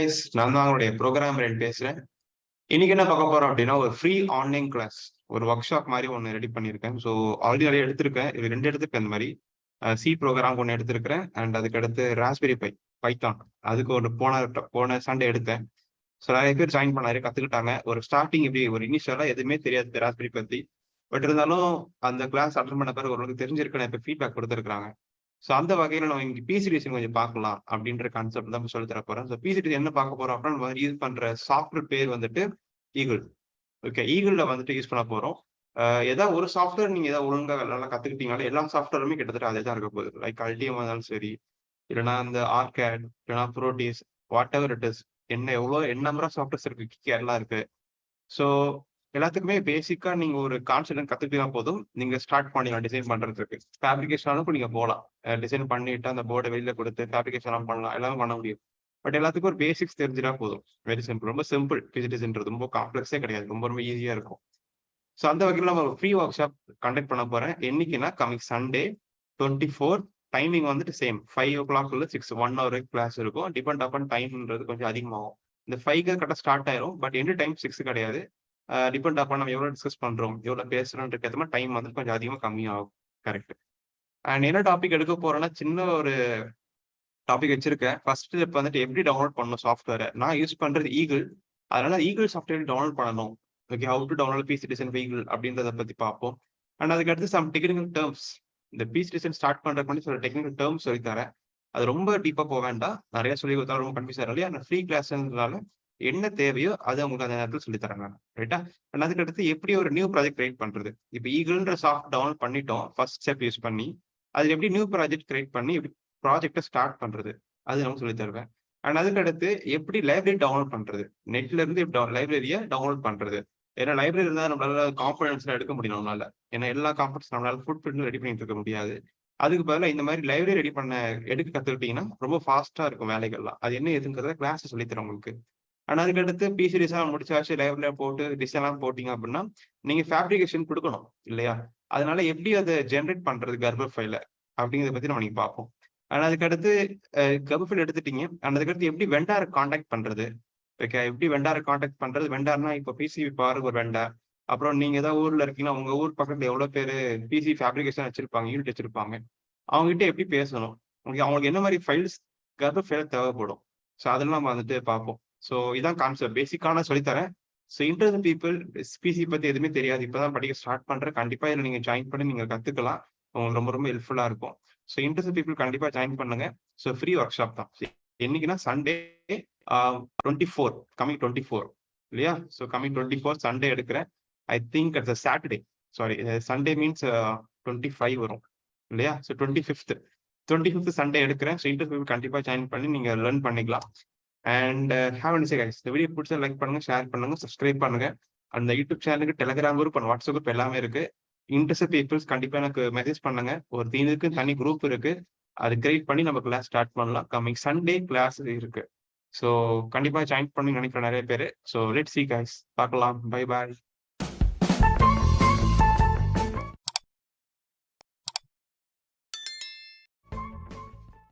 Guys, நான் தான் உங்களுடைய ப்ரோக்ராம் பேசுறேன். இன்னைக்கு என்ன பார்க்க போறோம் அப்படின்னா, ஒரு ஃப்ரீ ஆன்லைன் கிளாஸ், ஒரு ஒர்க் ஷாப் மாதிரி ஒன்று ரெடி பண்ணியிருக்கேன். ஸோ ஆல்ரெடி நிறைய எடுத்திருக்கேன். இது 2 எடுத்திருக்கேன். இந்த மாதிரி சி ப்ரோக்ராம் ஒன்று எடுத்திருக்கிறேன். அண்ட் அதுக்கு அடுத்து ராஸ்பெரி பை பைத்தான் அதுக்கு ஒரு போன சண்டே எடுத்தேன். ஸோ நிறைய பேர் ஜாயின் பண்ண நிறைய கற்றுக்கிட்டாங்க. ஒரு ஸ்டார்டிங் இப்படி ஒரு இனிஷியலாக எதுவுமே தெரியாது ராஸ்பெரி பற்றி. பட் இருந்தாலும் அந்த கிளாஸ் அட்டன் பண்ண பிறகு ஓரளவுக்கு தெரிஞ்சிருக்குன்னு இப்போ ஃபீட்பேக் கொடுத்துருக்காங்க. ஸோ அந்த வகையில் நம்ம இங்கே பிசிடிஎஸ் கொஞ்சம் பார்க்கலாம் அப்படின்ற கான்செப்ட் தான் சொல்லி தர போறேன். ஸோ பிசிடிஎஸ் என்ன பார்க்க போறோம் அப்படின்னா, நம்ம யூஸ் பண்ற சாஃப்ட்வேர் பேர் வந்துட்டு ஈகிள். ஓகே, ஈகிள்ல வந்துட்டு யூஸ் பண்ண போறோம். ஏதாவது ஒரு சாஃப்ட்வேர் நீங்க ஏதாவது ஒழுங்கா நல்லா கத்துக்கிட்டீங்களா, எல்லா சாஃப்ட்வேருமே கிட்டத்தட்ட அதே தான் இருக்க போகுது. லைக் அல்டியமா இருந்தாலும் சரி, இல்லைன்னா அந்த ஆர்கேட், இல்லைன்னா ப்ரோடிஸ், வாட் எவர் இட் இஸ், என்ன நம்பர் ஆஃப் சாஃப்ட்வேர்ஸ் இருக்கு, கிக் எல்லாம் இருக்கு. ஸோ எல்லாத்துக்குமே பேசிக்கா நீங்க ஒரு கான்செப்ட் கத்துக்கிட்டா போதும், நீங்க ஸ்டார்ட் பண்ணிடலாம் டிசைன் பண்றதுக்கு. ஃபேப்ரிகேஷன் அளவுக்கு நீங்க போகலாம். டிசைன் பண்ணிட்டு அந்த போர்டை வெளியில கொடுத்து ஃபேப்ரிகேஷன் பண்ணலாம், எல்லாமே பண்ண முடியும். பட் எல்லாத்துக்கும் ஒரு பேசிக்ஸ் தெரிஞ்சிட்டா போதும். வெரி சிம்பிள், ரொம்ப சிம்பிள். பிசிடிஸ்ன்றது ரொம்ப காம்ப்ளெக்ஸே கிடையாது, ரொம்ப ரொம்ப ஈஸியா இருக்கும். ஸோ அந்த வகையில் நம்ம ஒரு ஃப்ரீ ஒர்க் ஷாப் கண்டக்ட் பண்ண போறேன். என்னைக்குன்னா கமிங் சண்டே 24. டைமிங் வந்துட்டு சேம் 5 o'clock 6 1 hour கிளாஸ் இருக்கும். டிபெண்ட் அப்பான் டைம்ன்றது கொஞ்சம் அதிகமாகும். இந்த 5 கரெக்டாக ஸ்டார்ட் ஆயிரும். பட் எந்த டைம் 6 கிடையாது. டிபெண்ட் அப்பான் நம்ம எவ்வளோ டிஸ்கஸ் பண்றோம், எவ்வளோ பேசுறோம்ன்றது ஏற்ற மாதிரி டைம் வந்து கொஞ்சம் அதிகமாக கம்மியாகும். கரெக்ட். அண்ட் என்ன டாபிக் எடுக்க போறேன்னா, சின்ன ஒரு டாபிக் வச்சிருக்கேன். ஃபர்ஸ்ட் ஸ்டெப் வந்துட்டு எப்படி டவுன்லோட் பண்ணணும் சாஃப்ட்வேரை. நான் யூஸ் பண்றது ஈகிள். அதனால ஈகிள் சாஃப்ட்வேர் டவுன்லோட் பண்ணணும். Okay, how to download PC design Eagle அப்படின்றத பத்தி பார்ப்போம். அண்ட் அதுக்கு அடுத்து சம் டெக்னிக்கல் டேர்ம்ஸ். இந்த பிசி டிசைன் ஸ்டார்ட் பண்றதுக்கு முன்னாடி சில டெக்னிக்கல் டேர்ம்ஸ் சொல்லி தரேன். அது ரொம்ப டீப்பா போக வேண்டாம். நிறைய சொல்லி கொடுத்தாலும் ரொம்ப கன்ஃபியூஸ் ஆகும் இல்லையா. அந்த ஃப்ரீ கிளாஸ்ன்றதுனால என்ன தேவையோ அது உங்களுக்கு அந்த நேரத்தில் சொல்லி தரேன் நான். ரைட்டா? அண்ட் அதுக்கு அடுத்து எப்படி ஒரு நியூ ப்ராஜெக்ட் கிரியேட் பண்றது. இப்போ ஈகிள்ன்ற சாஃப்ட் டவுன்லோட் பண்ணிட்டோம் ஃபர்ஸ்ட் ஸ்டெப் யூஸ் பண்ணி. அது எப்படி நியூ ப்ராஜெக்ட் கிரியேட் பண்ணி எப்படி ப்ராஜெக்டை ஸ்டார்ட் பண்றது, அது நம்ம சொல்லி தருவேன். அண்ட் அதுக்கு அடுத்து எப்படி லைப்ரரி டவுன்லோட் பண்றது, நெட்ல இருந்து லைப்ரரியை டவுன்லோட் பண்றது. ஏன்னா லைப்ரரி இருந்தால் நம்மளால காம்பனன்ட்ஸ் எடுக்க முடியும் நம்மளால. ஏன்னா எல்லா காம்பனன்ட்ஸ் நம்மளால ஃபுட் பிரிண்ட் ரெடி பண்ணிட்டு இருக்க முடியாது. அதுக்கு பதிலாக இந்த மாதிரி லைப்ரரி ரெடி பண்ண எடுக்க கத்துக்கிட்டீங்கன்னா ரொம்ப ஃபாஸ்டா இருக்கும் வேலைகள்லாம். அது என்ன எதுங்கிறத கிளாஸ் சொல்லி தரேன் உங்களுக்கு. அண்ட் அதுக்கு அடுத்து பிசி டிசைன் முடிச்சாச்சு, லைப்ரரியில போட்டு டிசைன்லாம் போட்டீங்க அப்படின்னா நீங்க ஃபேப்ரிகேஷன் கொடுக்கணும் இல்லையா. அதனால எப்படி அதை ஜென்ரேட் பண்றது கர்ப்ப ஃபைல அப்படிங்கிறத பத்தி நம்ம நீங்க பார்ப்போம். அண்ட் அதுக்கடுத்து கர்ப்ப எடுத்துட்டீங்க. அண்ட் அதுக்கடுத்து எப்படி வெண்டாரை காண்டாக்ட் பண்றது. ஓகே, எப்படி வெண்டாரை காண்டாக்ட் பண்றது. வெண்டார்னா இப்போ பிசிபி பாரு ஒரு வெண்டார். அப்புறம் நீங்க ஏதாவது ஊர்ல இருக்கீங்கன்னா உங்க ஊர் பக்கத்துல எவ்வளவு பேரு பிசி ஃபேப்ரிகேஷன் வச்சிருப்பாங்க, யூனிட் வச்சிருப்பாங்க. அவங்க கிட்ட எப்படி பேசணும், அவங்களுக்கு என்ன மாதிரி ஃபைல்ஸ் கர்ப்ப ஃபைல் தேவைப்படும். ஸோ அதெல்லாம் நம்ம வந்துட்டு பார்ப்போம். ஸோ இதான் கான்செப்ட், பேசிக்கான சொல்லித்தரேன். ஸோ இன்ட்ரெஸ்ட் பீப்புள் பிசி பத்தி எதுவுமே தெரியாது, இப்பதான் படிக்க ஸ்டார்ட் பண்றேன், கண்டிப்பா இதில் நீங்க ஜாயின் பண்ணி நீங்க கத்துக்கலாம். உங்களுக்கு ரொம்ப ரொம்ப ஹெல்ப்ஃபுல்லா இருக்கும். ஸோ இன்ட்ரெஸ்ட் பீப்புள் கண்டிப்பா ஜாயின் பண்ணுங்க. ஸோ ஃப்ரீ ஒர்க் ஷாப் தான். என்னைக்குன்னா சண்டே 24, கமிங் 24 இல்லையா. ஸோ கமிங் 24 சண்டே எடுக்கிறேன். I think ads Saturday, sorry Sunday means 25 வரும் இல்லையா. ஸோ 25th சண்டே எடுக்கிறேன். ஸோ இன்ட்ரெஸ்ட் பீப்புள் கண்டிப்பா ஜாயின் பண்ணி நீங்க லேர்ன் பண்ணிக்கலாம். And have a guys. இந்த வீடியோ பிடிச்சா லைக் பண்ணுங்க, ஷேர் பண்ணுங்க, சப்ஸ்கிரைப் பண்ணுங்க. அந்த யூடியூப் சேனலுக்கு Telegram group and WhatsApp group எல்லாமே இருக்கு. இன்ட்ரெஸ்ட் பீப்புள்ஸ் கண்டிப்பா எனக்கு மெசேஜ் பண்ணுங்க. ஒரு தீனுக்கு தனி குரூப் இருக்கு, அது கிரியேட் பண்ணி நம்ம கிளாஸ் ஸ்டார்ட் பண்ணலாம். கமிங் சண்டே கிளாஸ் இருக்கு. ஸோ கண்டிப்பா ஜாயின் பண்ணி நினைக்கிறேன் நிறைய பேர். ஸோ லெட்ஸ் சீ கைஸ், பார்க்கலாம். Bye bye.